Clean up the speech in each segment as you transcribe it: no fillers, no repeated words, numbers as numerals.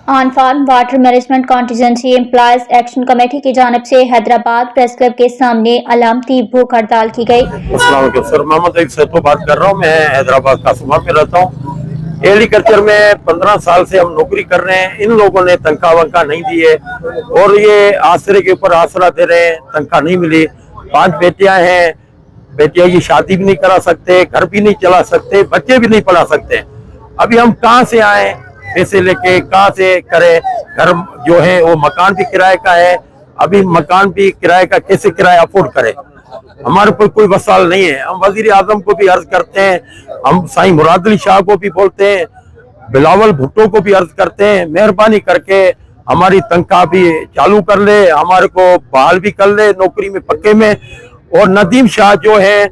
On farm water management contingency employees action committee की जानिब से हैदराबाद प्रेस क्लब के सामने अलामती भूख हड़ताल की गई। सर मोहम्मद एक से तो बात कर रहा हूँ। मैं हैदराबाद कासुमा में रहता हूँ। एग्रीकल्चर में 15 साल से हम नौकरी कर रहे हैं। इन लोगों ने तनख्वाह वनख्वाह नहीं दी है और ये आसरे के ऊपर आसरा दे रहे हैं। तनख्वाह नहीं मिली। 5 बेटियां हैं, बेटियां की शादी भी नहीं करा सकते, घर भी नहीं चला सकते, बच्चे भी नहीं पढ़ा सकते। अभी हम कहाँ से आए पैसे लेके, कहाँ से करें? घर जो है वो मकान भी किराए का है। अभी मकान भी किराए का, कैसे किराया अफोर्ड करें? हमारे पर कोई वसाल नहीं है। हम वजीर आजम को भी अर्ज करते हैं, हम साईं मुराद अली शाह को भी बोलते हैं, बिलावल भुट्टो को भी अर्ज करते हैं, मेहरबानी करके हमारी तनख्वाह भी चालू कर ले, हमारे को बहाल भी कर ले नौकरी में पक्के में। और नदीम शाह जो है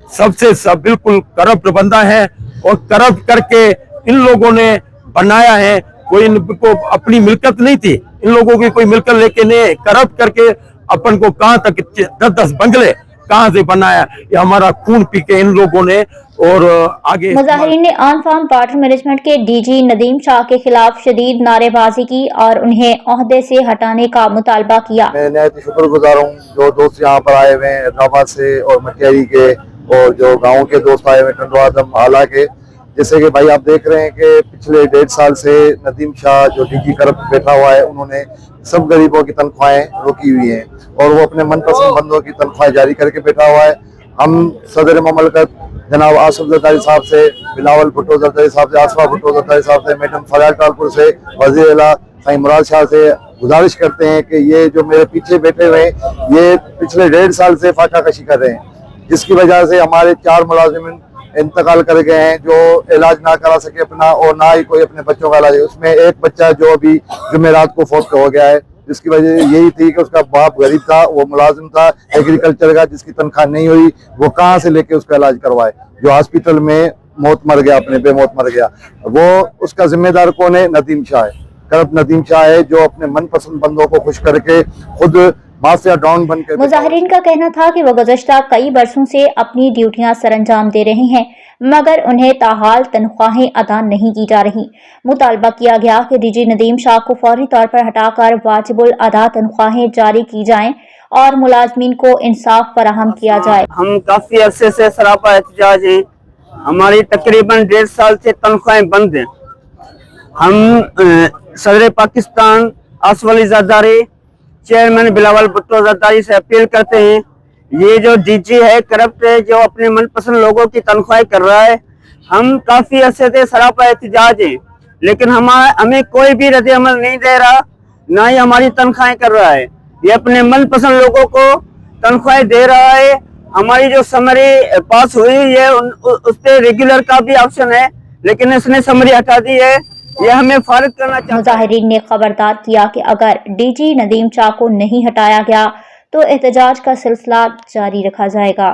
सबसे सब बिल्कुल करप्ट बंदा है और करप्ट करके इन लोगों ने बनाया है। कोई इनको अपनी मिल्कत नहीं थी, इन लोगों की कोई मिल्कत लेके नहीं, करप्ट करके अपन को कहां तक 10-10 बंगले कहां से बनाया। ये हमारा खून पी के इन लोगों ने। और आगे मुजाहिरीन ने ऑन फार्म वाटर मैनेजमेंट के डीजी नदीम शाह के खिलाफ शदीद नारेबाजी की और उन्हें ओहदे से हटाने का मुतालबा किया। मैं नहायत शुक्रगुजार हूँ जो दोस्त यहाँ पर आए हुए हैं हैदराबाद से और मटियारी के, और जो गाँव के दोस्त आए हुए टंडवा आदम आला के। जैसे कि भाई आप देख रहे हैं कि पिछले 1.5 साल से नदीम शाह जो डीजी करप्ट बैठा हुआ है, उन्होंने सब गरीबों की तनख्वाहें रोकी हुई हैं और वो अपने मनपसंद बंदों की तनख्वाहें जारी करके बैठा हुआ है। हम सदर ममलकत जनाब आसिफ जरदारी साहब से, बिलावल भुट्टो जरदारी साहब से, आसफा भुट्टो जरदारी साहब से, मैडम फरियाद टालपुर से, वजीर आला साईं मुराद शाह से गुजारिश करते हैं कि ये जो मेरे पीछे बैठे हुए हैं ये पिछले 1.5 साल से फाका कशी कर रहे हैं, जिसकी वजह से हमारे 4 मुलाजिमिन इंतकाल कर गए हैं जो इलाज ना करा सके अपना, और ना ही कोई अपने बच्चों का इलाज। उसमें एक बच्चा जो अभी जुमेरात को फौत हो गया है, जिसकी वजह यही थी कि उसका बाप गरीब था, वो मुलाजिम था एग्रीकल्चर का, जिसकी तनख्वाह नहीं हुई, वो कहाँ से लेके उसका इलाज करवाए। जो हॉस्पिटल में मौत मर गया, अपने बेमौत मर गया, वो उसका जिम्मेदार कौन है? नदीम शाह है, करप्ट नदीम शाह है, जो अपने मनपसंद बंदों को खुश करके खुद माफिया डॉन बनकर। मुजाहिरीन का कहना था कि वो गुज़श्ता कई बरसों से अपनी ड्यूटियां सरअंजाम दे रहे हैं मगर उन्हें ताहाल तनख्वाहें अदा नहीं की जा रही। मुतालबा किया गया कि डीजी नदीम शाह को फौरी तौर पर हटाकर वाजिबुल अदा तनख्वाहें जारी की जाएं और मुलाजमीन को इंसाफ फराहम किया जाए। हम काफी अरसे से सरापा एहतजाज हैं। हमारी तकरीबन 1.5 साल से तनख्वाहें बंद हैं। हम सदर पाकिस्तान आसिफ अली जरदारी, चेयरमैन बिलावल भुट्टो जरदारी से अपील करते हैं, ये जो डीजी है करप्ट है, जो अपने मनपसंद लोगों की तनख्वाही कर रहा है। हम काफी अरसे से सरापा एहतजाज हैं लेकिन हमें कोई भी रद्द अमल नहीं दे रहा, ना ही हमारी तनख्वाहें कर रहा है। ये अपने मनपसंद लोगों को तनख्वाहें दे रहा है। हमारी जो समरी पास हुई है उस पर रेगुलर का भी ऑप्शन है लेकिन इसने समरी हटा दी है। यह हमें फारिग करना चाहिए। मुजाहिरीन ने खबरदार किया कि अगर डीजी नदीम शाह को नहीं हटाया गया तो एहतजाज का सिलसिला जारी रखा जाएगा।